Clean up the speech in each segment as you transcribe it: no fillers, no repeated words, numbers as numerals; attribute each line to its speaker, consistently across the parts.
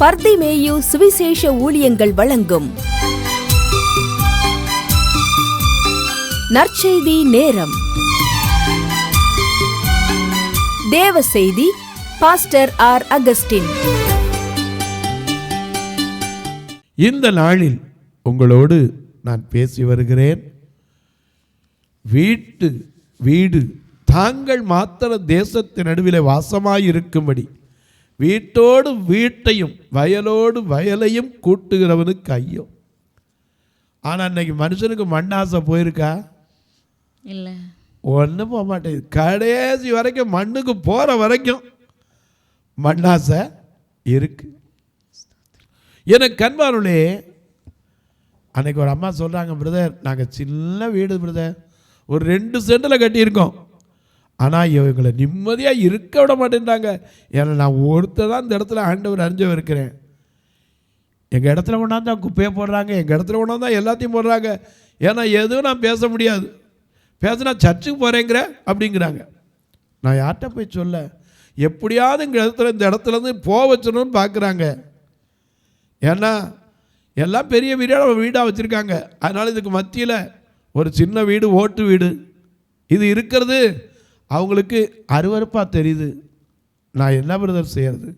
Speaker 1: பர்திமேயு சுவிசேஷ ஊழியங்கள் வழங்கும் நற்செய்தி நேரம். தேவ செய்தி பாஸ்டர் ஆர். அகஸ்டின்.
Speaker 2: இந்த நாளில் உங்களோடு நான் பேசி வருகிறேன். வீடு தாங்கள் மாத்திர தேசத்தின் நடுவிலே வாசமாயிருக்கும்படி வீட்டோடு வீட்டையும் வயலோடு வயலையும் கூட்டுகிறவனுக்கு ஐயோ. ஆனால் இன்னைக்கு மனுஷனுக்கு மண்ணாசை போயிருக்கா? இல்லை, ஒன்றும் போக மாட்டேங்குது. கடைசி வரைக்கும் மண்ணுக்கு போகிற வரைக்கும் மண்ணாசை இருக்கு. எனக்கு கண்பாருளே, அன்னைக்கு ஒரு அம்மா சொல்கிறாங்க, பிரதர் நாங்கள் சின்ன வீடு பிரதர், ஒரு 2 சென்டில் கட்டியிருக்கோம், ஆனால் இவங்களை நிம்மதியாக இருக்க விட மாட்டேன்றாங்க. ஏன்னா நான் ஒருத்தர் தான் இந்த இடத்துல ஆண்டவர் அறிஞ்சவர் இருக்கிறேன். எங்கள் இடத்துல கொண்டாந்தா குப்பையை போடுறாங்க, எங்கள் இடத்துல கொண்டாந்தா எல்லாத்தையும் போடுறாங்க. ஏன்னா எதுவும் நான் பேச முடியாது, பேசினா சர்ச்சுக்கு போகிறேங்கிற அப்படிங்கிறாங்க. நான் யார்கிட்ட போய் சொல்ல? எப்படியாவது இந்த இடத்துலேருந்து போக வச்சணும்னு பார்க்குறாங்க. ஏன்னா எல்லாம் பெரிய வீடாக வச்சுருக்காங்க. அதனால் இதுக்கு மத்தியில் ஒரு சின்ன வீடு, ஓட்டு வீடு இது இருக்கிறது அவங்களுக்கு அருவருப்பாக தெரியுது. நான் என்ன பிரதர் செய்கிறது?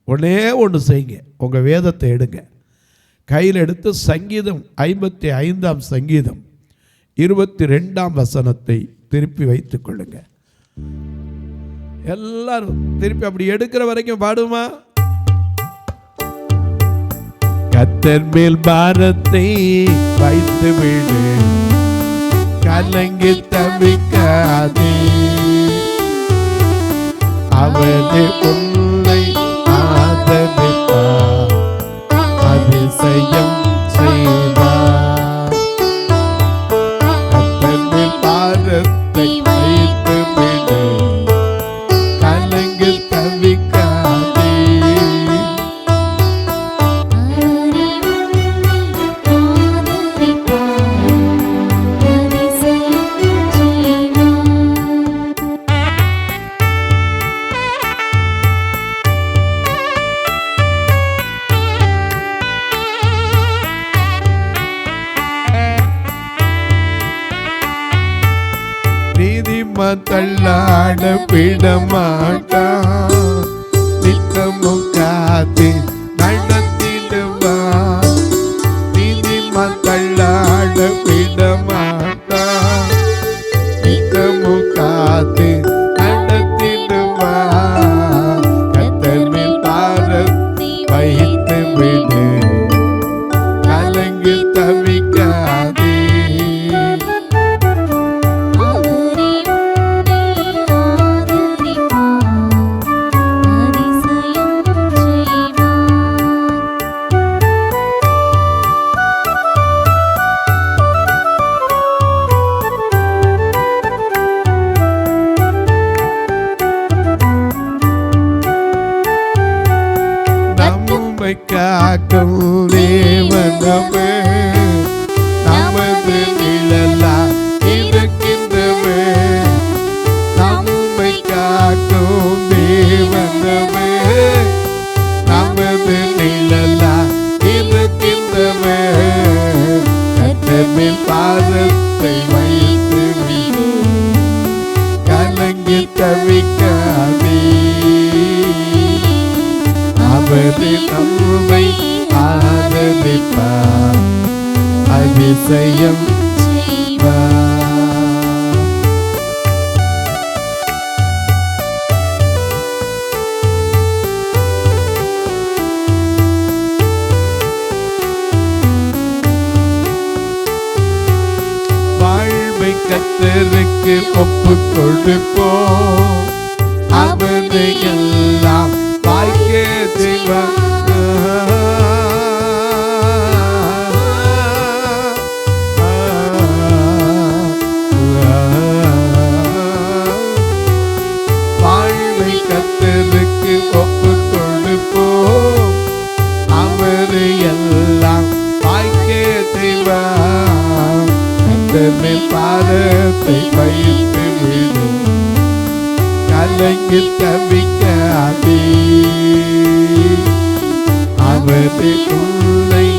Speaker 2: ஒன்றே ஒன்று செய்யுங்க, உங்கள் வேதத்தை எடுங்க, கையில் எடுத்து சங்கீதம் 55ஆம் சங்கீதம் 22ஆம் வசனத்தை திருப்பி வைத்துக் கொள்ளுங்க. எல்லாரும் திருப்பி அப்படி எடுக்கிற வரைக்கும் பாடுமா? கர்த்தர் மேல் பாரத்தை வைத்து விடு, கலங்கி தவிக்காதே, அவனே உன்னை ஆதரிப்பார், அதிசயம் செய்வார். கர்த்தர் மேல் பாரத்தை வைத்து விடு, கலங்கி தவிக்காதே. தள்ளாட விடமாட்டான், நித்தமும் காத்து நடத்திடுவான். நீதிமா தள்ளாட விடமாட்டான், நித்தமும் காத்து நடத்திடுவான். கர்த்தர் மேல் பாரத்தை வைத்து விடு, கலங்கி தவிக்காதே. காக்கும் தேவனமே, நமது நிழலாய் இருக்கின்றவே. நம்மை காக்கும் தேவனமே, நமது நிழலாய் இருக்கின்றவே. கர்த்தர் மேல் பாரத்தை வைத்து விடு, கலங்கி தவிக்காதே. அவரே நம்மை ஆதரிப்பார், அதிசயம் செய்வார். வாழ்வை கர்த்தருக்கு ஒப்புக் கொடுப்போம், அவரை எல்லாம் வாழ்க்கை செய்வார். வாழ்வை கர்த்தருக்கு ஒப்புக் கொடுப்போம், அவரை எல்லாம் வாழ்க்கை செய்வார். கர்த்தர் மேல் பாரத்தை வைத்து விடு, கலங்கி தவிக்க உன்னை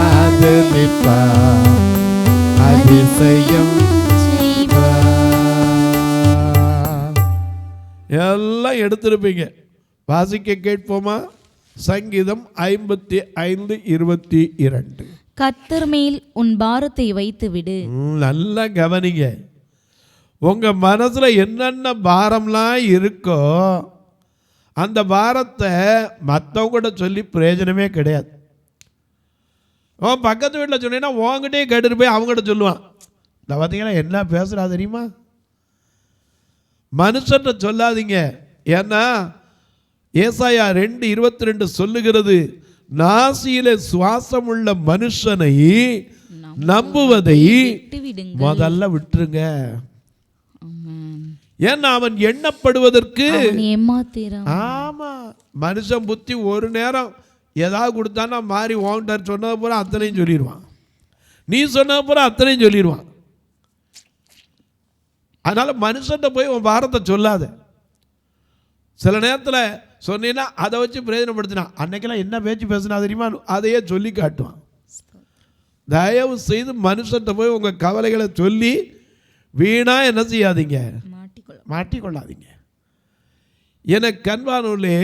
Speaker 2: ஆதரிப்பார், அதிசயம் எல்லாம் எடுத்திருப்பீங்க. வாசிக்க கேட்போமா? சங்கீதம் 55:22.
Speaker 3: கர்த்தர் மேல் உன் பாரத்தை வைத்து விடு.
Speaker 2: நல்லா கவனிங்க. உங்க மனசுல என்னென்ன பாரம்லாம் இருக்கோ அந்த பாரத்தை மற்றவங்கிட்ட சொல்லி பிரயோஜனமே கிடையாது. பக்கத்து வீட்டில் சொன்னீங்கன்னா உங்ககிட்டே கேட்டுட்டு போய் அவங்ககிட்ட சொல்லுவான். இந்த பார்த்தீங்கன்னா என்ன பேசுகிறா தெரியுமா? மனுஷன்ட்ட சொல்லாதீங்க. ஏன்னா ஏசாயா 2:22 சொல்லுகிறது, நாசியிலே சுவாசம் உள்ள மனுஷனை நம்புவதை முதல்ல விட்டுருங்க. ஏன்னா அவன் எண்ணப்படுவதற்கு ஆமா. மனுஷன் புத்தி ஒரு நேரம் ஏதாவது கொடுத்தானா மாறி வாங்கிட்டார் சொன்னது பூரா அத்தனையும் சொல்லிடுவான். நீ சொன்னது பூரா அத்தனையும் சொல்லிடுவான். அதனால மனுஷன்ட்ட போய் உன் பாரத்தை சொல்லாத. சில நேரத்தில் சொன்னீங்கன்னா அதை வச்சு பிரயோஜனப்படுத்தினா அன்னைக்கெல்லாம் என்ன பேச்சு பேசினா தெரியுமா, அதையே சொல்லி காட்டுவான். தயவு செய்து மனுஷன்ட்ட போய் உங்கள் கவலைகளை சொல்லி வீணா என்ன செய்யாதீங்க, மாட்டிக்கொள்ளாதீங்க. எனக்கு கண்பானூர்லே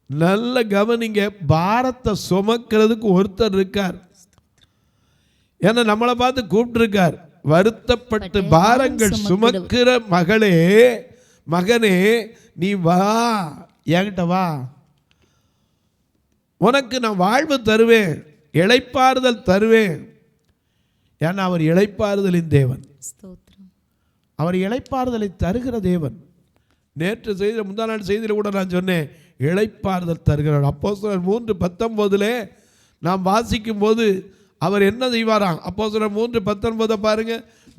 Speaker 2: நல்ல கவனிங்க. பாரத்தை சுமக்கிறதுக்கு ஒருத்தர் இருக்கார். ஏன்னா நம்மளை பார்த்து கூப்பிட்டுருக்கார். வருத்தப்பட்டு பாரங்கள் சுமக்கிற மகளே மகனே நீ வா, என்கிட்ட வா, உனக்கு நான் வாழ்வு தருவேன், இளைப்பாறுதல் தருவேன். ஏன்னா அவர் இளைப்பாறுதலின் தேவன். அவர் இளைப்பாறுதலை தருகிற தேவன். நேற்று செய்தியில் முந்தா நாள் செய்தியில் கூட நான் சொன்னேன், இளைப்பாறுதல் தருகிறார். அப்போஸ்தலர் 3:19 நாம் வாசிக்கும் போது அவர் என்ன செய்வாராம்? அப்போஸ்தலர் 3:19 பாருங்க,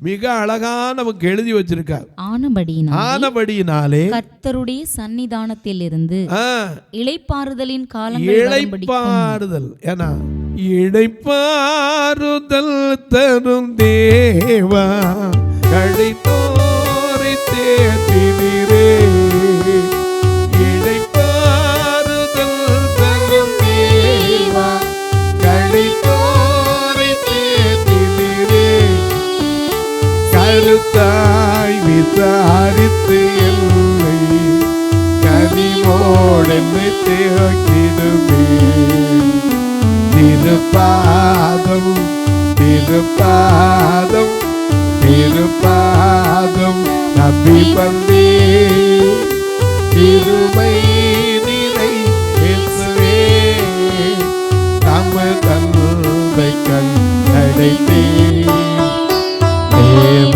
Speaker 2: மிக அழகா நமக்கு எழுதி வச்சிருக்கார். ஆனபடியினாலே கர்த்தருடைய
Speaker 3: சன்னிதானத்தில் இருந்து இளைப்பாறுதலின் காலம்,
Speaker 2: இளைப்பாறுதல். ஏன்னா இளைப்பாறுதல் தரும் தேவா, கழித்தோரை தேற்றினீரே. இளைப்பாறுதல் தரும் தேவா, கழித்தோரை தேற்றினீரே. கருத்தாய் விசாரித்து என்னை கனிவோடென்னை தேக்கிடுமே. திருப்பாதம் திருப்பாதம் திருப்பாதம் நம்பி வந்தே. திருமை நிலை இயேசுவே, தம தன்மை கண்டடைத்தே. தேவ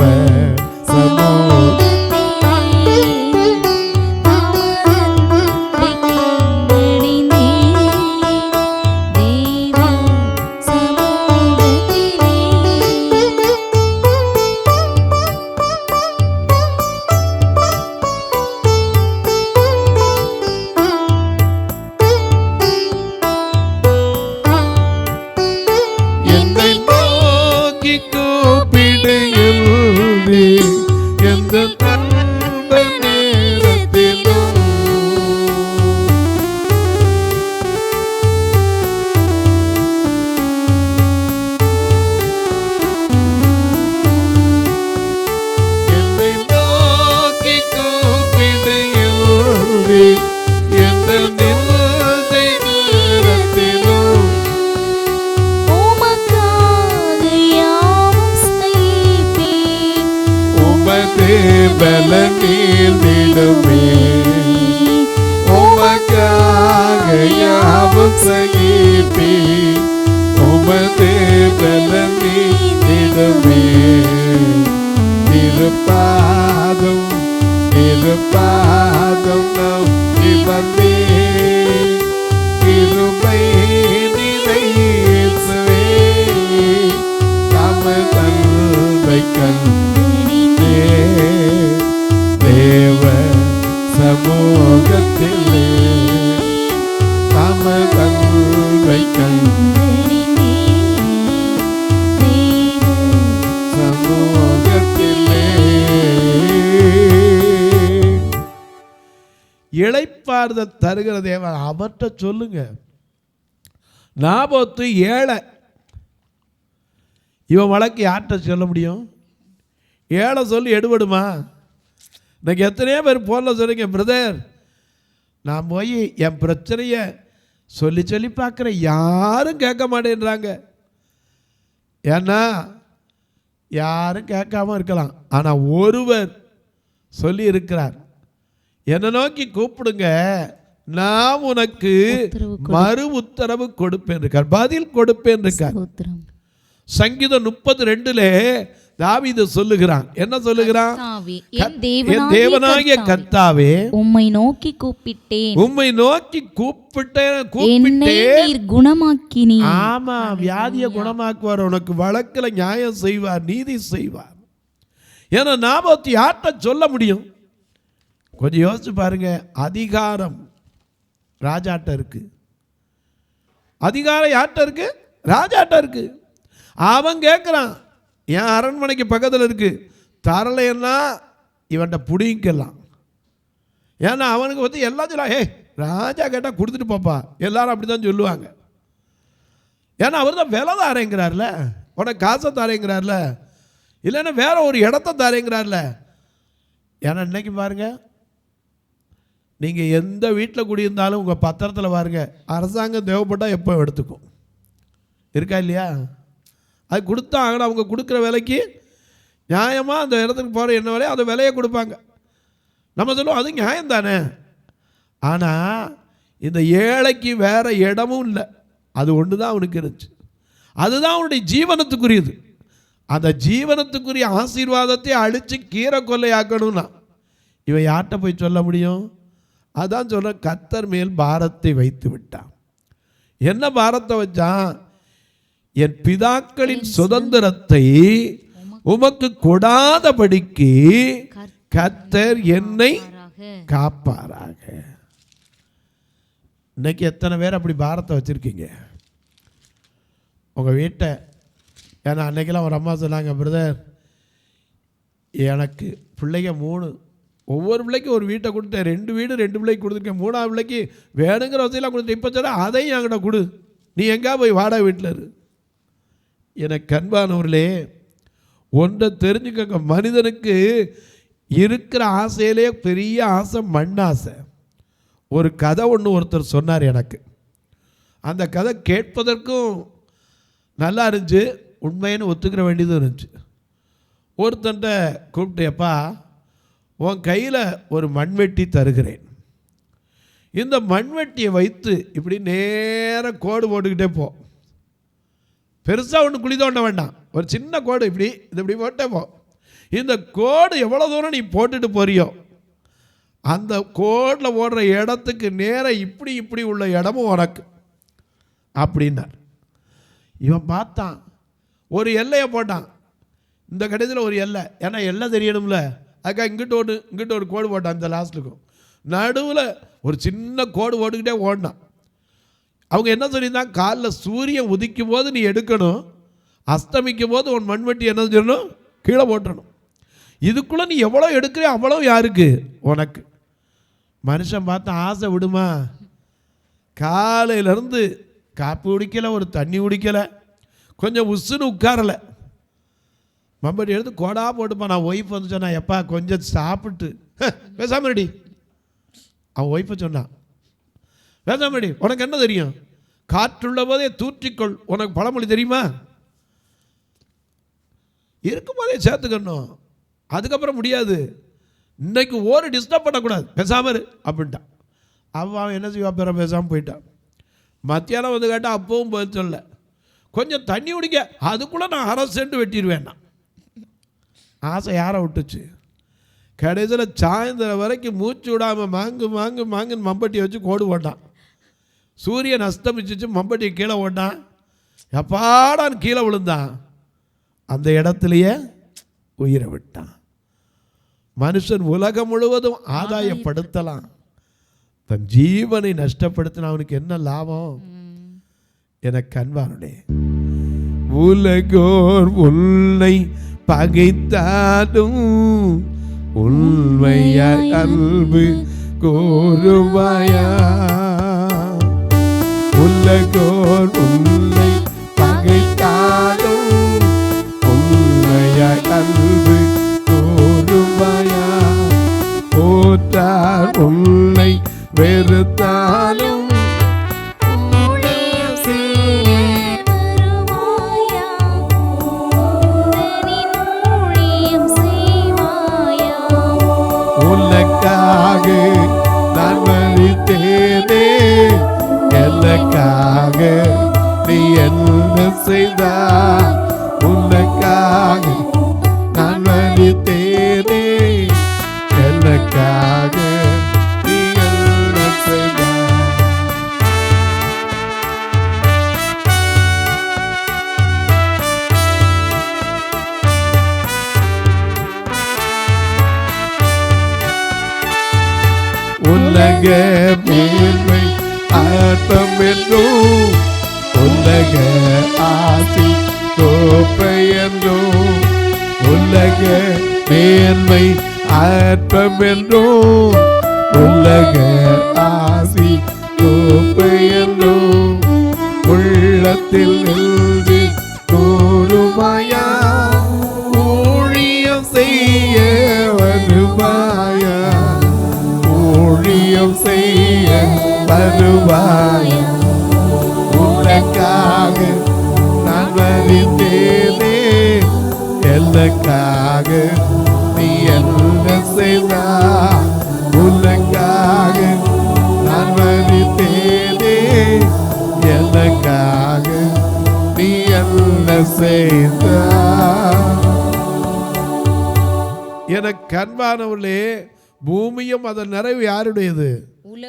Speaker 2: பலனீர்ந்திடுமே. உமக்காக யாவும் சகிப்பே. உமது பலனீர்ந்திடுமே. திருப்பாதம் திருப்பாதம் நம்பி வந்தே. கிருபை நிலை இயேசுவே, தம தன்மை கண்டே. தேவ சமூகத்திலே தம தன்மை கண்டே. சமூகத்திலே இளைப்பாறுதல் தருகிற தேவன். அவர்கிட்ட சொல்லுங்க, நாபோத்து ஏழை. இவன் வழக்கு யார்கிட்ட சொல்ல முடியும்? ஏழை சொல்லி எடுபடுமா? இன்னைக்கு எத்தனையோ பேர் ஃபோனில் சொல்லுங்க, பிரதர் நான் போய் என் பிரச்சனையை சொல்லி சொல்லி பார்க்குறேன், யாரும் கேட்க மாட்டேன்றாங்க. ஏன்னா யாரும் கேட்காம இருக்கலாம், ஆனால் ஒருவர் சொல்லி இருக்கிறார், என்னை நோக்கி கூப்பிடுங்க, நான் உனக்கு மறு உத்தரவு கொடுப்பேன் இருக்கார், பதில் கொடுப்பேன் இருக்கார். சங்கீதம் 32 தாவீது சொல்லுகிறான், என்ன சொல்லுகிறான்? என் தேவனாகிய கர்த்தாவே,
Speaker 3: உம்மை நோக்கி கூப்பிட்டேன்,
Speaker 2: உம்மை நோக்கி கூப்பிட்டேன்,
Speaker 3: குணமாக்கினீர்.
Speaker 2: ஆமா, வியாதியை குணமாக்குவார், உனக்கு வழக்கில் நியாயம் செய்வார், நீதி செய்வார். ஏன்னா நாபோத்து யார்கிட்ட சொல்ல முடியும்? கொஞ்சம் யோசிச்சு பாருங்க. அதிகாரம் ராஜாட்ட இருக்கு, அதிகாரம் யார்கிட்ட இருக்கு? ராஜாட்ட இருக்கு. அவன் கேட்குறான், என் அரண்மனைக்கு பக்கத்தில் இருக்கு, தரலைன்னா இவன்கிட்ட புடிங்கலாம். ஏன்னா அவனுக்கு வந்து எல்லாம் சொல்ல, ராஜா கேட்டால் கொடுத்துட்டு போப்பா, எல்லாரும் அப்படி தான் சொல்லுவாங்க. ஏன்னா அவர் தான் விலை தாரேங்கிறார்ல, உனக்கு காசை தாரேங்கிறார்ல, இல்லைன்னா வேற ஒரு இடத்த தாரேங்கிறார்ல. ஏன்னா இன்னைக்கு பாருங்க, நீங்கள் எந்த வீட்டில் குடியிருந்தாலும் உங்கள் பத்திரத்தில் பாருங்க, அரசாங்கம் தேவைப்பட்டால் எப்போ எடுத்துக்கும், இருக்கா இல்லையா? அது கொடுத்தா ஆகணும். அவங்க கொடுக்குற விலைக்கு நியாயமாக அந்த இடத்துக்கு போகிற என்ன விலையோ அந்த விலையை கொடுப்பாங்க. நம்ம சொல்லுவோம் அது நியாயம் தானே. ஆனால் இந்த ஏழைக்கு வேறு இடமும் இல்லை, அது ஒன்று தான் அவனுக்கு இருந்துச்சு, அதுதான் அவனுடைய ஜீவனத்துக்குரியது. அந்த ஜீவனத்துக்குரிய ஆசீர்வாதத்தை அழித்து கீரை கொள்ளையாக்கணும்னா இவன் யார்கிட்ட போய் சொல்ல முடியும்? அதான் சொல்ற, கர்த்தர் மேல் பாரத்தை வைத்து விட்டான். என்ன பாரத்தை வச்சான்? என் பிதாக்களின் சுதந்திரத்தை உமக்கு கொடாதபடிக்கு கர்த்தர் என்னை காப்பாராக. இன்னைக்கு எத்தனை பேர் அப்படி பாரத்தை வச்சிருக்கீங்க உங்கள் வீட்டை? ஏன்னா அன்னைக்கெல்லாம் ஒரு அம்மா சொன்னாங்க, பிரதர் எனக்கு பிள்ளைங்க 3, ஒவ்வொரு பிள்ளைக்கும் ஒரு வீட்டை கொடுத்தேன், 2 வீடு 2 பிள்ளைக்கு கொடுத்துருக்கேன், 3ஆவது பிள்ளைக்கு வேணுங்கிற வசதியெல்லாம் கொடுத்தேன், இப்போ சொன்னால் அதையும் என்கிட்ட கொடு, நீ எங்கேயா போய் வாடகை வீட்டில் இரு. எனக்கு அன்பானவர்களே, ஒன்றை தெரிஞ்சுக்கங்க, மனிதனுக்கு இருக்கிற ஆசையிலே பெரிய ஆசை மண் ஆசை. ஒரு கதை ஒன்று ஒருத்தர் சொன்னார் எனக்கு, அந்த கதை கேட்பதற்கும் நல்லா இருந்துச்சு, உண்மைன்னு ஒத்துக்கிற வேண்டியதும் இருந்துச்சு. ஒருத்தன்ட்ட கூப்பிட்டேப்பா, உன் கையில் ஒரு மண்வெட்டி தருகிறேன், இந்த மண்வெட்டியை வைத்து இப்படி நேராக கோடு போட்டுக்கிட்டே போ, பெருசாக ஒன்று குழி தோண்ட வேண்டாம், ஒரு சின்ன கோடு இப்படி இது இப்படி போட்டே போ, இந்த கோடு எவ்வளோ தூரம் நீ போட்டுட்டு போறியோ அந்த கோடில் ஓடுற இடத்துக்கு நேராக இப்படி இப்படி உள்ள இடமும் உனக்கு அப்படின்னார். இவன் பார்த்தான், ஒரு எல்லையை போட்டான், இந்த கடைசியில் ஒரு எல்லை, ஏன்னா எல்லை தெரியணும்ல, அதுக்காக இங்கிட்ட ஒரு கோடு போட்டான், இந்த லாஸ்ட்டுக்கும் நடுவில் ஒரு சின்ன கோடு போட்டுக்கிட்டே ஓடினான். அவங்க என்ன சொல்லியிருந்தாங்க, காலில் சூரியன் உதிக்கும் போது நீ எடுக்கணும், அஸ்தமிக்கும் போது உன் மண்வெட்டி என்ன சொல்லணும், கீழே போட்டணும். இதுக்குள்ளே நீ எவ்வளோ எடுக்கிறியோ அவ்வளோ யாருக்கு, உனக்கு. மனுஷன் பார்த்தா ஆசை விடுமா? காலையிலேருந்து காப்பி குடிக்கலை, ஒரு தண்ணி குடிக்கலை, கொஞ்சம் உசுன்னு உட்காரலை, மம்பட்டி எடுத்து கோடா போட்டுப்பா. நான் ஒய்ஃப் வந்து சொன்னான், எப்பா கொஞ்சம் சாப்பிட்டு பேசாம ரெடி. அவன் ஒய்ஃபை சொன்னான், பேசாம ரெடி, உனக்கு என்ன தெரியும், காற்றுள்ள போதே தூற்றிக்கொள், உனக்கு பழமொழி தெரியுமா? இருக்கும் போதே சேர்த்துக்கணும், அதுக்கப்புறம் முடியாது, இன்னைக்கு ஒரு டிஸ்டர்ப் பண்ணக்கூடாது, பேசாம இரு அப்படின்ட்டான். அவன் என்ன செய்வா, பிற பேசாமல் போயிட்டான். மத்தியானம் வந்து கேட்டால் அப்பவும் பதில் சொல்ல, கொஞ்சம் தண்ணி குடிக்க, அதுக்குள்ளே நான் 1/2 சென்ட் வெட்டிடுவேன்னா. ஆசை யாரை விட்டுச்சு? கடைசியில் சாயந்தரம் வரைக்கும் மூச்சு விடாமல் மாங்குன்னு மம்பட்டியை வச்சு கோடு போட்டான். சூரியன் அஸ்தமிச்சிச்சு, மம்பட்டியை கீழே ஓட்டான், எப்பாடான்னு கீழே விழுந்தான், அந்த இடத்துலையே உயிரை விட்டான். மனுஷன் உலகம் முழுவதும் ஆதாயப்படுத்தலாம், தன் ஜீவனை நஷ்டப்படுத்தின அவனுக்கு என்ன லாபம்? எனக்கு அன்பானே, உலகோர் உன்னை பகைத்தாலும் உண்மையாய் அன்பு கூறுவாயா? உலகோர் உன்னை பகைத்தாலும் உன்னைய அன்பு கூறுவாயா. போற்றார் உன்னை வெறுத்தாலும்
Speaker 3: ஊழியம் செய்ய வருவாயா. உந்தனின் ஊழியம் செய்வாயா.
Speaker 2: உனக்காக நான் மரித்தேனே, எனக்காக நீ என்ன செய்தாய். உனக்காக நான் மரித்தேனே, எனக்காக நீ என்ன செய்தாய். உலக மேன்மை ஆட்டம் என்றும் உலக ஆசி கோப்பை என்றும் உலக மேன்மை ஆட்டம் என்றும் உலக ஆசி கோப்பை என்றும் உள்ளத்தில் நின்று கூறுவாயா. ஊழியம் செய்ய வருவாயா. ஊழியம் செய்ய வருவாயா. உனக்காக நான் மரித்தேனே, எனக்காக நீ என்ன செய்தாய். உனக்காக நான் மரித்தேனே, எனக்காக நீ என்ன செய்தாய். எனக்கு அன்பானவர்களே, பூமியும் அதன் நிறைவு யாருடையது?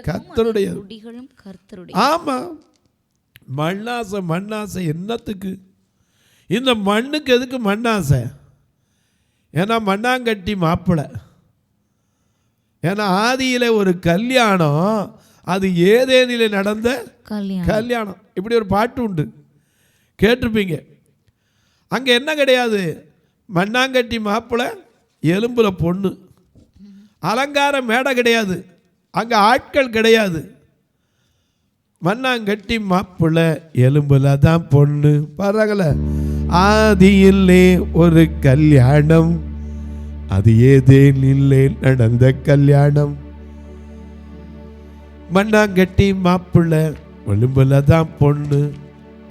Speaker 2: கர்த்தருடையது.
Speaker 3: குடிகளும் கர்த்தருடைய.
Speaker 2: ஆமா, மண்ணாசை மண்ணாசை என்னத்துக்கு? இந்த மண்ணுக்கு எதுக்கு மண்ணாசை? ஏன்னா மண்ணாங்கட்டி மாப்பிள்ளை. ஏன்னா ஆதியில ஒரு கல்யாணம், அது ஏதேனிலே நடந்த கல்யாணம். இப்படி ஒரு பாட்டு உண்டு, கேட்டிருப்பீங்க. அங்கே என்ன கிடையாது? மண்ணாங்கட்டி மாப்பிள்ளை, எலும்புல பொண்ணு. அலங்கார மேடை கிடையாது, அங்கே ஆட்கள் கிடையாது. மண்ணாங்கட்டி மாப்பிள்ளை, எலும்புல தான் பொண்ணு. பாருங்கள, ஆதியிலே ஒரு கல்யாணம், அது ஏதேனிலே நடந்த கல்யாணம். மண்ணாங்கட்டி மாப்பிள்ளை, எலும்புல தான் பொண்ணு.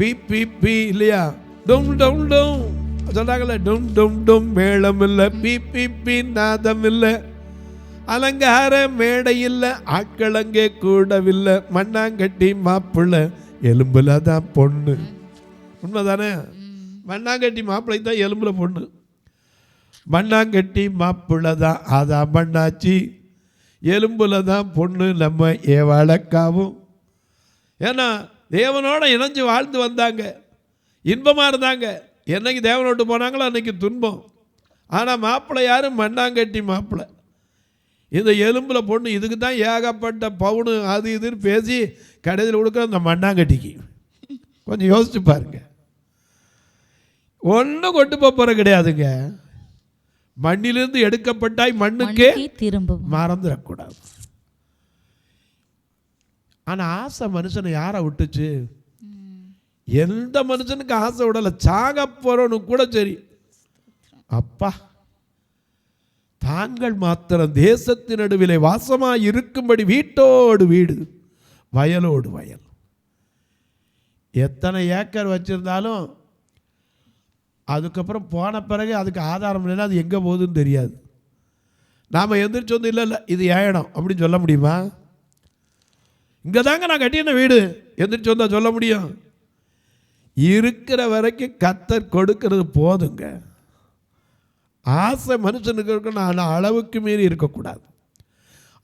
Speaker 2: பி பி பி இல்லையா? டும் டும் டும் சொல்றாங்களே, டும் டும் டும் மேளம் இல்லை, பி பி பி நாதம் இல்லை, அலங்கார மேடை இல்லை, ஆட்கள் அங்கே கூடவில்லை. மண்ணாங்கட்டி மாப்பிள்ளை, எலும்புல தான் பொண்ணு. உண்மைதானே? மண்ணாங்கட்டி மாப்பிள்ளை தான் எலும்புல பொண்ணு. மண்ணாங்கட்டி மாப்பிள்ளை தான் ஆதா மண்ணாச்சி, எலும்புல தான் பொண்ணு நம்ம ஏவாளக்காவும். ஏன்னா தேவனோட இணைஞ்சு வாழ்ந்து வந்தாங்க, இன்பமாக இருந்தாங்க. என்னைக்கு தேவனோட்டு போனாங்களோ அன்னைக்கு துன்பம். ஆனால் மாப்பிள்ளை யார்? மண்ணாங்கட்டி மாப்பிள்ளை. இந்த எலும்புல பொண்ணு. இதுக்கு தான் ஏகப்பட்ட பவுனு அது இதுன்னு பேசி கடையில் கொடுக்குற அந்த மண்ணாங்கட்டிக்கு. கொஞ்சம் யோசிச்சு பாருங்க. ஒன்றும் கொண்டு போகிற கிடையாதுங்க. மண்ணிலிருந்து எடுக்கப்பட்டாய் மண்ணுக்கே திரும்ப மறந்துடக்கூடாது. ஆனால் ஆசை மனுஷனை யாரை விட்டுச்சு? எந்த மனுஷனுக்கு ஆசை விடலை. சாக போறவனு கூட சரி, அப்பா தாங்கள் மாத்திரம் தேசத்தின் நடுவிலே வாசமாய் இருக்கும்படி வீட்டோடு வீடு வயலோடு வயல். எத்தனை ஏக்கர் வச்சிருந்தாலும் அதுக்கப்புறம் போன பிறகு அதுக்கு ஆதாரம் இல்லைன்னா அது எங்கே போகுதுன்னு தெரியாது. நாம் எந்திரிச்சு வந்து இல்லை இல்லை இது ஏழனம் அப்படின்னு சொல்ல முடியுமா? இங்கே தாங்க நான் கட்டின வீடு எந்திரிச்சு வந்தால் சொல்ல முடியும்? இருக்கிற வரைக்கும் கர்த்தர் கொடுக்கிறது போதுங்க. ஆசை மனுஷனுக்கு இருக்கணும், ஆனால் அளவுக்கு மீறி இருக்கக்கூடாது.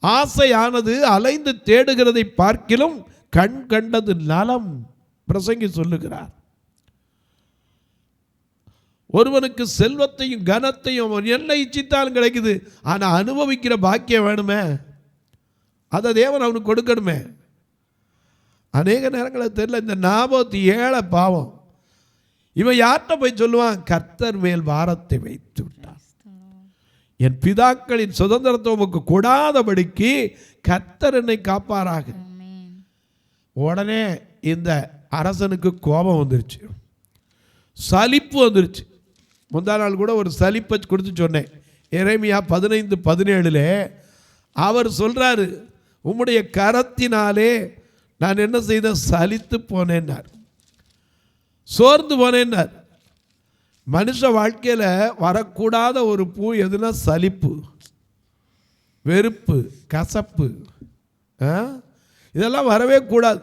Speaker 2: ஆசையானது அலைந்து தேடுகிறதை பார்க்கிலும் கண் கண்டது நலம், பிரசங்கி சொல்லுகிறார். ஒருவனுக்கு செல்வத்தையும் கனத்தையும் அவன் என்ன இச்சித்தாலும் கிடைக்குது, ஆனால் அனுபவிக்கிற பாக்கியம் வேணுமே, அதை தேவன் அவனுக்கு கொடுக்கணுமே. அநேக நேரங்களில் தெரியல. இந்த நாபோத் ஏழை பாவம், இவன் யார்கிட்ட போய் சொல்லுவான்? கர்த்தர் மேல் பாரத்தை வைத்து விட்டான். என் பிதாக்களின் சுதந்திரத்தை உமக்கு கொடாதபடிக்கு கர்த்தர் என்னை காப்பாராக. உடனே இந்த அரசனுக்கு கோபம் வந்துருச்சு, சலிப்பு வந்துருச்சு. முந்தா நாள் கூட ஒரு சலிப்பை கொடுத்து சொன்னேன். எரேமியா 15:17 அவர் சொல்கிறாரு, உம்முடைய கரத்தினாலே நான் என்ன செய்தேன், சலித்து போனேன்னார், சோர்ந்து போனேன்னார். மனுஷ வாழ்க்கையில் வரக்கூடாத ஒரு பூ எதுனா சலிப்பு, வெறுப்பு, கசப்பு, இதெல்லாம் வரவே கூடாது.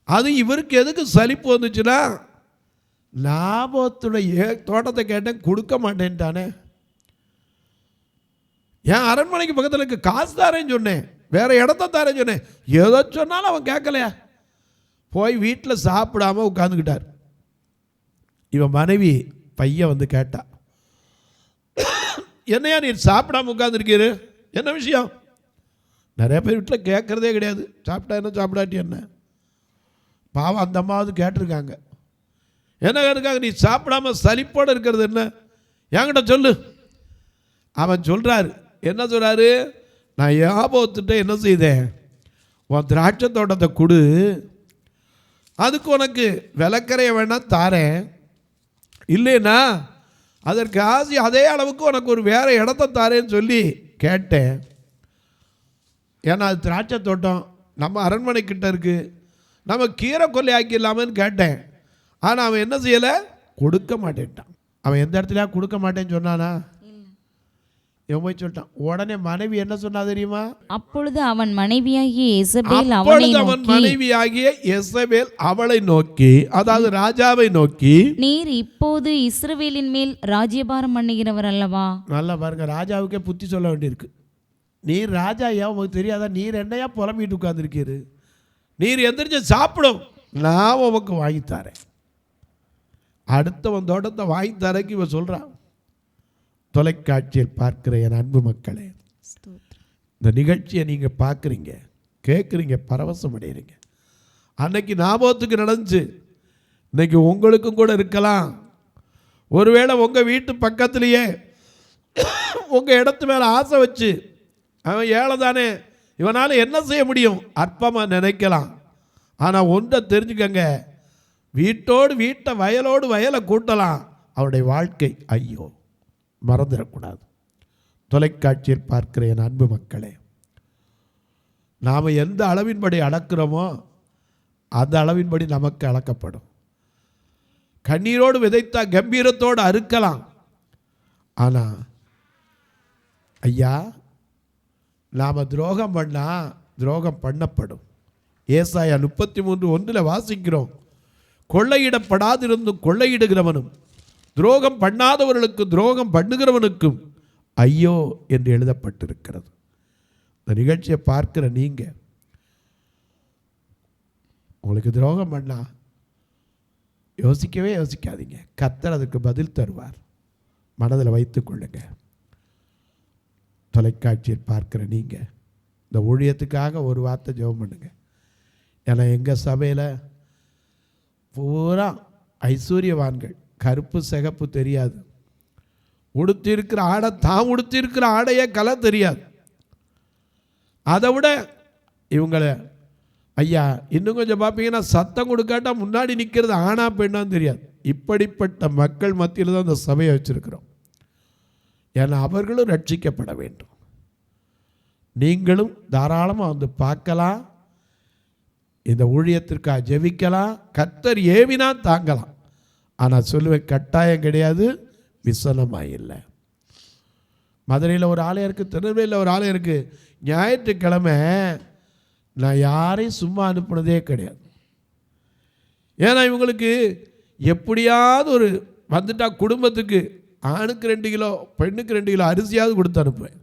Speaker 2: அது இவருக்கு எதுக்கு சலிப்பு வந்துச்சுன்னா, நாபோத்துடைய தோட்டத்தை கேட்டேன், கொடுக்க மாட்டேன்ட்டானே. என் அரண்மனைக்கு பக்கத்தில் இருக்க காசு தாரேன்னு சொன்னேன், வேற இடத்த தாரேன்னு சொன்னேன், ஏதோ சொன்னாலும் அவன் கேட்கலையா. போய் வீட்டில் சாப்பிடாம உட்காந்துக்கிட்டார். இவன் மனைவி பையன் வந்து கேட்டா, என்னையா நீர் சாப்பிடாம உட்காந்துருக்கீரு, என்ன விஷயம்? நிறைய பேர் வீட்டில் கேட்குறதே கிடையாது, சாப்பிட்டா என்ன சாப்பிடாட்டி என்ன. பாவம் அந்த அம்மாவது கேட்டிருக்காங்க. என்ன கேட்டிருக்காங்க, நீ சாப்பிடாம சலிப்போடு இருக்கிறது என்ன, என்கிட்ட சொல்லு. அவன் சொல்கிறாரு, என்ன சொல்கிறாரு, நான் ஞாபகத்துட்ட என்ன செய்தேன், உன் திராட்சை தோட்டத்தை கொடு, அதுக்கு உனக்கு விளக்கறைய வேணாம் தாரேன், இல்லைன்னா அதற்கு ஆசி அதே அளவுக்கு உனக்கு ஒரு வேறு இடத்த தாரேன்னு சொல்லி கேட்டேன். ஏன்னா அது திராட்சை தோட்டம் நம்ம அரண்மனை கிட்ட இருக்குது, நம்ம கீரை கொள்ளை ஆக்கிடலாமன்னு கேட்டேன். ஆனால் அவன் என்ன செய்யலை, கொடுக்க மாட்டேன்ட்டான். அவன் எந்த இடத்துலையா கொடுக்க மாட்டேன்னு சொன்னானா, இவன் போய் சொல்லிட்டான். உடனே மனைவி என்ன சொன்னா தெரியுமா,
Speaker 3: அப்பொழுது அவன் மனைவியாகிய
Speaker 2: எசபேல் அவளை நோக்கி, அதாவது ராஜாவை நோக்கி,
Speaker 3: நீர் இப்போது இஸ்ரவேலின் மேல் ராஜ்யபாரம் பண்ணுகிறவர் அல்லவா. நல்லா
Speaker 2: பாருங்க, ராஜாவுக்கே புத்தி சொல்ல வேண்டியிருக்கு. நீர் ராஜா, ஏன் உங்களுக்கு தெரியாதா, நீர் என்னையா புலம்பிட்டு உட்கார்ந்துருக்கீரு, நீர் எந்திரிச்சு சாப்பிடும், நான் உமக்கு வாங்கித்தாரேன். அடுத்தவன் தோட்டத்தை வாங்கித்தாரக்கு இவன் சொல்கிறான். தொலைக்காட்சியில் பார்க்கிற என் அன்பு மக்களே, இந்த நிகழ்ச்சியை நீங்கள் பார்க்குறீங்க, கேட்குறீங்க, பரவசம் அடைகிறீங்க. அன்னைக்கு நாபோத்துக்கு நடந்துச்சு, இன்னைக்கு உங்களுக்கும் கூட இருக்கலாம். ஒருவேளை உங்கள் வீட்டு பக்கத்துலேயே உங்கள் இடத்து மேலே ஆசை வச்சு, அவன் ஏழை தானே, இவனால் என்ன செய்ய முடியும், அற்பமாக நினைக்கலாம். ஆனால் ஒன்றை தெரிஞ்சுக்கங்க, வீட்டோடு வீட்டை, வயலோடு வயலை கூட்டலாம், அவருடைய வாழ்க்கை ஐயோ மறந்துடக்கூடாது. தொலைக்காட்சியில் பார்க்கிற என் அன்பு மக்களே, நாம் எந்த அளவின்படி அளக்கிறோமோ அந்த அளவின்படி நமக்கு அளக்கப்படும். கண்ணீரோடு விதைத்தா கம்பீரத்தோடு அறுக்கலாம். ஆனால் ஐயா, நாம் துரோகம் பண்ணால் துரோகம் பண்ணப்படும். ஏசாயா 33:1 வாசிக்கிறோம், கொள்ளையிடப்படாதிருந்தும் கொள்ளையிடுகிறவனும் துரோகம் பண்ணாதவர்களுக்கு துரோகம் பண்ணுகிறவனுக்கும் ஐயோ என்று எழுதப்பட்டிருக்கிறது. இந்த நிகழ்ச்சியை பார்க்கிற நீங்கள், உங்களுக்கு துரோகம் பண்ணா யோசிக்கவே யோசிக்காதீங்க, கர்த்தர் அதுக்கு பதில் தருவார், மனதில் வைத்துக் கொள்ளுங்க. தொலைக்காட்சியில் பார்க்கிற நீங்கள் இந்த ஊழியத்துக்காக ஒரு வார்த்தை ஜெபம் பண்ணுங்க. ஏன்னா எங்கள் சபையில் பூரா ஐஸ்வர்யவான்கள், கருப்பு சிகப்பு தெரியாது, உடுத்திருக்கிற ஆடை, தான் உடுத்திருக்கிற ஆடையே கலை தெரியாது. அதை விட இவங்களை ஐயா இன்னும் கொஞ்சம் பார்ப்பீங்கன்னா சத்தம் கொடுக்காட்டா முன்னாடி நிற்கிறது ஆனா பெண்ணான்னு தெரியாது. இப்படிப்பட்ட மக்கள் மத்தியில் தான் இந்த சபையை வச்சுருக்கிறோம். ஏன்னா அவர்களும் ரட்சிக்கப்பட வேண்டும். நீங்களும் தாராளமாக வந்து பார்க்கலாம், இந்த ஊழியத்திற்காக ஜெபிக்கலாம், கர்த்தர் ஏவினா தாங்கலாம். ஆனால் சொல்லுவேன், கட்டாயம் கிடையாது, விசனமாக இல்லை. மதுரையில் ஒரு ஆலயம் இருக்குது, திருநெல்வேலியில் ஒரு ஆலயம் இருக்குது. ஞாயிற்றுக்கிழமை நான் யாரையும் சும்மா அனுப்புனதே கிடையாது. ஏன்னா இவங்களுக்கு எப்படியாவது ஒரு வந்துட்டா குடும்பத்துக்கு ஆணுக்கு 2 கிலோ பெண்ணுக்கு 2 கிலோ அரிசியாவது கொடுத்து அனுப்புவேன்.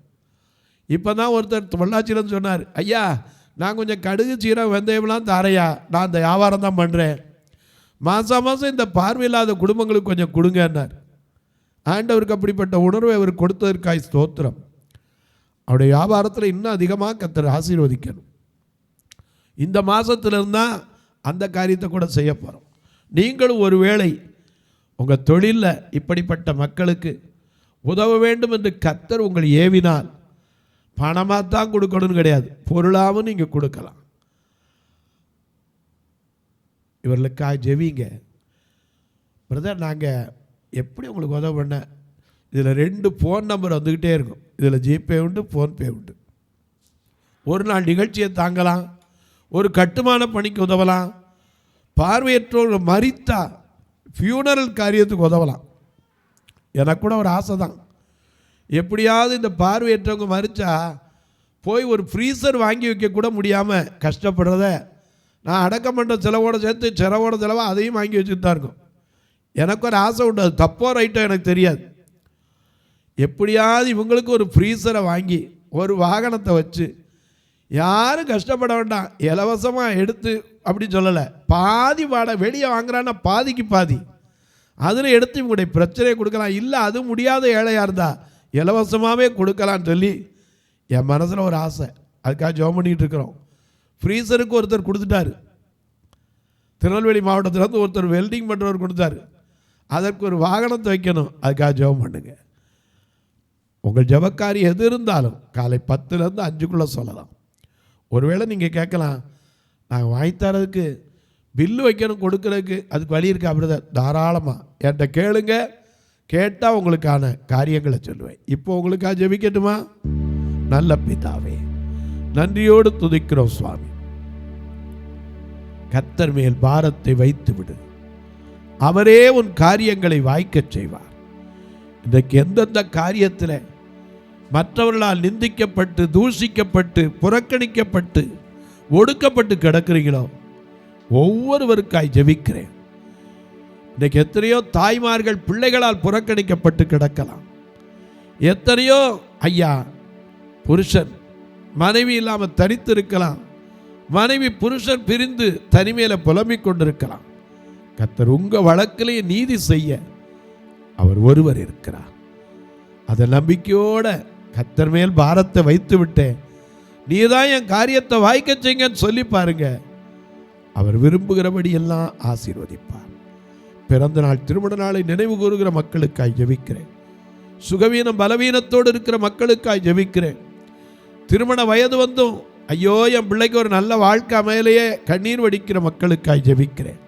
Speaker 2: இப்போ தான் ஒருத்தர் பொள்ளாச்சியிலன்னு சொன்னார், ஐயா நான் கொஞ்சம் கடுகு சீரகம் வெந்தயம்லாம் தாரையா, நான் அந்த வியாபாரம் தான் பண்ணுறேன், மாதம் மாதம் இந்த பார்வையில்லாத குடும்பங்களுக்கு கொஞ்சம் கொடுங்கன்னார். ஆண்டவருக்கு அப்படிப்பட்ட உணர்வை அவர் கொடுத்ததற்காய் ஸ்தோத்திரம். அவருடைய வியாபாரத்தில் இன்னும் அதிகமாக கர்த்தர் ஆசீர்வதிக்கணும். இந்த மாதத்துலேருந்து தான் அந்த காரியத்தை கூட செய்ய போகிறோம். நீங்களும் ஒரு வேளை உங்கள் தொழிலில் இப்படிப்பட்ட மக்களுக்கு உதவ வேண்டும் என்று கர்த்தர் உங்களை ஏவினால், பணமாக தான் கொடுக்கணும்னு கிடையாது, பொருளாகவும் நீங்கள் கொடுக்கலாம். இவர்களுக்காக ஜெபிங்க. பிரதர், நாங்கள் எப்படி உங்களுக்கு உதவி பண்ண? இதில் 2 ஃபோன் நம்பர் வந்துக்கிட்டே இருக்கும். இதில் ஜிபே உண்டு, ஃபோன்பே உண்டு. ஒரு நாள் நிகழ்ச்சியை தாங்கலாம், ஒரு கட்டுமான பணிக்கு உதவலாம், பார்வையற்றோர் மரித்தா ஃபியூனரல் காரியத்துக்கு உதவலாம். எனக்கு கூட ஒரு ஆசை தான், எப்படியாவது இந்த பார்வையற்றவங்க மரித்தா போய் ஒரு ஃப்ரீசர் வாங்கி வைக்க கூட முடியாமல் கஷ்டப்படுறத நான் அடக்கம் பண்ணுற செலவோட சேர்த்து செலவாக அதையும் வாங்கி வச்சுட்டு தான் இருக்கும். எனக்கு ஒரு ஆசை உண்டு, அது தப்போ ரைட்டோ எனக்கு தெரியாது. எப்படியாவது இவங்களுக்கு ஒரு ஃப்ரீசரை வாங்கி ஒரு வாகனத்தை வச்சு யாரும் கஷ்டப்பட வேண்டாம், இலவசமாக எடுத்து அப்படி சொல்லலை, பாதி வாடகை வெளியே வாங்குறான்னா பாதிக்கு பாதி அதில் எடுத்து இவங்களுடைய பிரச்சனையை கொடுக்கலாம். இல்லை அது முடியாத ஏழையாக இருந்தால் இலவசமாகவே கொடுக்கலான்னு சொல்லி என் மனசில் ஒரு ஆசை. அதுக்காக ஜெபம் பண்ணிகிட்டு இருக்கிறோம். ஃப்ரீசருக்கு ஒருத்தர் கொடுத்துட்டாரு, திருநெல்வேலி மாவட்டத்திலேருந்து ஒருத்தர் வெல்டிங் பண்ணுறவர் கொடுத்தாரு. அதற்கு ஒரு வாகனத்தை வைக்கணும், அதுக்காக ஜெபம் பண்ணுங்க. உங்கள் ஜெபக்காரி எது இருந்தாலும் காலை 10லேருந்து 5க்குள்ளே சொல்லலாம். ஒருவேளை நீங்கள் கேட்கலாம், நாங்கள் வாங்கி தரதுக்கு பில்லு வைக்கணும் கொடுக்கறதுக்கு அதுக்கு வழி இருக்கா? அப்படி தான் தாராளமாக என்கிட்ட கேளுங்க, கேட்டால் உங்களுக்கான காரியங்களை சொல்லுவேன். இப்போ உங்களுக்காக ஜெபிக்கட்டுமா? நல்ல பிதாவே, நன்றியோடு துதிக்கிறோம் சுவாமி. கர்த்தர் மேல் பாரத்தை வைத்து விடு, அவரே உன் காரியங்களை வாய்க்கச் செய்வார். இன்றைக்கு எந்தெந்த காரியத்தில் மற்றவர்களால் நிந்திக்கப்பட்டு தூஷிக்கப்பட்டு புறக்கணிக்கப்பட்டு ஒடுக்கப்பட்டு கிடக்கிறீங்களோ ஒவ்வொருவருக்காய் ஜெபிக்கிறேன். இன்றைக்கு எத்தனையோ தாய்மார்கள் பிள்ளைகளால் புறக்கணிக்கப்பட்டு கிடக்கலாம். எத்தனையோ ஐயா புருஷன் மனைவி இல்லாமல் தனித்திருக்கலாம், மனைவி புருஷன் பிரிந்து தனிமையில் புலம்பிக் கொண்டிருக்கலாம். கர்த்தர் உங்கள் வழக்கிலேயே நீதி செய்ய அவர் ஒருவர் இருக்கிறார். அதை நம்பிக்கையோட கர்த்தர் மேல் பாரத்தை வைத்து விட்டேன், நீதான் என் காரியத்தை வாய்க்க செய்யுங்கன்னு சொல்லி பாருங்க, அவர் விரும்புகிறபடி எல்லாம் ஆசீர்வதிப்பார். பிறந்த நாள் திருமண நாளை நினைவு கூறுகிற மக்களுக்காய் ஜெபிக்கிறேன். சுகவீனம் பலவீனத்தோடு இருக்கிற மக்களுக்காய் ஜெபிக்கிறேன். திருமண வயது வந்தும் ஐயோ என் பிள்ளைக்கு ஒரு நல்ல வாழ்க்கை அமையலையே கண்ணீர் வடிக்கிற மக்களுக்காய் ஜெபிக்கிறேன்.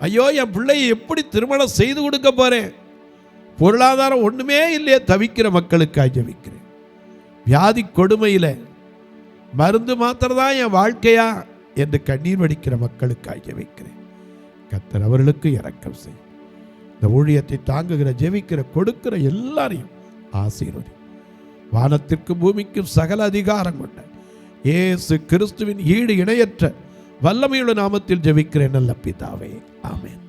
Speaker 2: ஐயோ என் பிள்ளையை எப்படி திருமணம் செய்து கொடுக்க போறேன், பொருளாதாரம் ஒண்ணுமே இல்லையே தவிக்கிற மக்களுக்காய் ஜெபிக்கிறேன். வியாதி கொடுமையில் மருந்து மாத்திரதான் என் வாழ்க்கையா என்று கண்ணீர் வடிக்கிற மக்களுக்காய் ஜெபிக்கிறேன். கர்த்தர் அவர்களுக்கு இரக்கம் செய். இந்த ஊழியத்தை தாங்குகிற ஜெபிக்கிற கொடுக்கிற எல்லாரையும் ஆசீர்வதி. வானத்திற்கும் பூமிக்கும் சகல அதிகாரம் கொண்ட இயேசு கிறிஸ்துவின் ஈடு இணையற்ற வல்லமையுள்ள நாமத்தில் ஜெபிக்கிறேன் நல்ல பிதாவே, ஆமென்.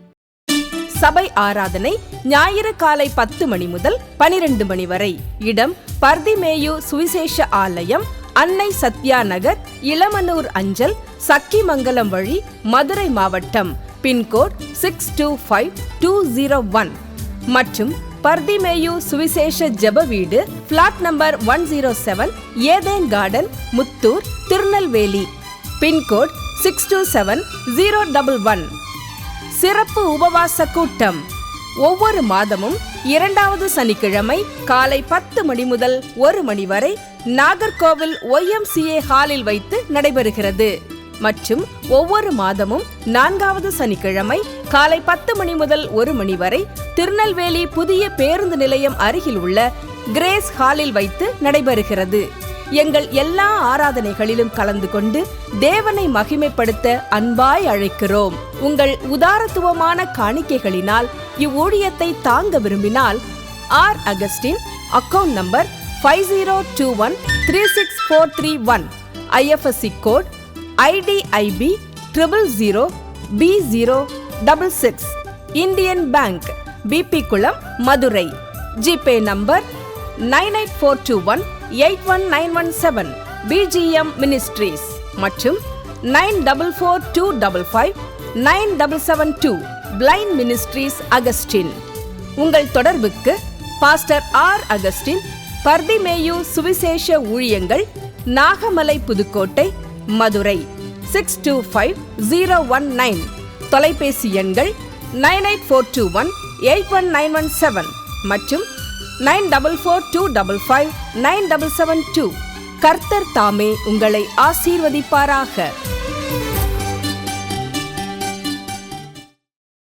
Speaker 1: சபை ஆராதனை ஞாயிறு காலை 10 மணி முதல் 12 மணி வரை. இடம் பர்திமேயு சுவிசேஷ ஆலயம், அன்னை சத்யா நகர், இளமனூர் அஞ்சல், சக்கிமங்கலம் வழி, மதுரை மாவட்டம். பின்கோட் 625201 மற்றும் பர்திமேயு சுவிசேஷ ஜெப வீடு, plot number 107, Eden garden, Muthur, Tirunelveli. Pincode 627011. சிறப்பு உபவாச கூட்டம் ஒவ்வொரு மாதமும் 2வது சனிக்கிழமை காலை 10 மணி முதல் 1 மணி வரை நாகர்கோவில் YMCA ஹாலில் வைத்து நடைபெறுகிறது. மற்றும் ஒவ்வொரு மாதமும் 4வது சனிக்கிழமை காலை 10 மணி முதல் 1 மணி வரை திருநெல்வேலி புதிய பேருந்து நிலையம் அருகில் உள்ள கிரேஸ் ஹாலில் வைத்து நடைபெறுகிறது. எங்கள் எல்லா ஆராதனைகளிலும் கலந்து கொண்டு தேவனை மகிமைப்படுத்த அன்பாய் அழைக்கிறோம். உங்கள் உதாரத்துவமான காணிக்கைகளினால் இவ்வூழியத்தை தாங்க விரும்பினால் R Augustine, account number 5021364331, IFSC code IDIB 000B066, Indian bank, BP Kulam, Madurai. GPay number 9842181917, BGM ministries மற்றும் 9442559772, பிளைண்ட் மினிஸ்ட்ரீஸ் அகஸ்டின். உங்கள் தொடர்புக்கு பாஸ்டர் ஆர் அகஸ்டின், பர்திமேயு சுவிசேஷ ஊழியங்கள், நாகமலை, புதுக்கோட்டை, மதுரை 625019. தொலைபேசி எண்கள் 9842181917 மற்றும் 9442559772. கர்த்தர் தாமே உங்களை ஆசீர்வதிப்பாராக.